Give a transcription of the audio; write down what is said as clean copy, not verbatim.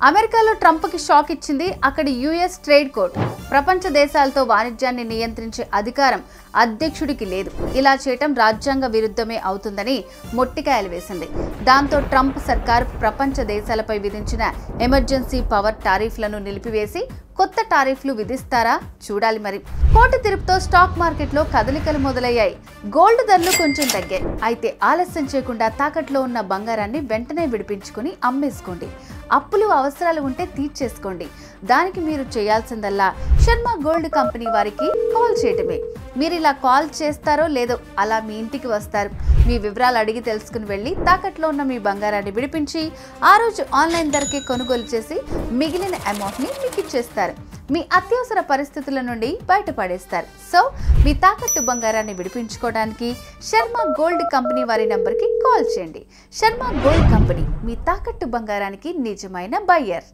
అమెరికాలో ట్రంప్కి షాక్ ఇచ్చింది అక్కడి యుఎస్ ట్రేడ్ కోర్ట్. ప్రపంచ దేశాలతో వాణిజ్యాన్ని నియంత్రించే అధికారం అధ్యక్షుడికి లేదు. ఇలా చేయటం రాజ్యాంగ విరుద్ధమే అవుతుందని మొట్టికాయలు వేసింది. దాంతో ట్రంప్ సర్కార్ ప్రపంచ దేశాలపై విధించిన ఎమర్జెన్సీ పవర్ టారిఫ్లను నిలిపివేసి కొత్త టారిఫ్లు విధిస్తారా చూడాలి మరి. కోర్టు తీర్పుతో స్టాక్ మార్కెట్లో కదలికలు మొదలయ్యాయి. గోల్డ్ ధరలు కొంచెం తగ్గాయి. అయితే ఆలస్యం చేయకుండా తాకట్లో ఉన్న బంగారాన్ని వెంటనే విడిపించుకుని అమ్మేసుకోండి. అప్పులు అవసరాలు ఉంటే తీర్చేసుకోండి. దానికి మీరు చేయాల్సిందల్లా శర్మ గోల్డ్ కంపెనీ వారికి కాల్ చేయటమే. మీరు ఇలా కాల్ చేస్తారో లేదో అలా మీ ఇంటికి వస్తారు. మీ వివరాలు అడిగి తెలుసుకుని వెళ్ళి తాకట్లో ఉన్న మీ బంగారాన్ని విడిపించి ఆ రోజు ఆన్లైన్ ధరకే కొనుగోలు చేసి మిగిలిన అమౌంట్ని మీకు ఇచ్చేస్తారు. మీ అత్యవసర పరిస్థితుల నుండి బయటపడేస్తారు. సో మీ తాకట్టు బంగారాన్ని విడిపించుకోవడానికి శర్మ గోల్డ్ కంపెనీ వారి నంబర్కి కాల్ చేయండి. శర్మ గోల్డ్ కంపెనీ మీ తాకట్టు బంగారానికి నిజమైన బయ్యర్.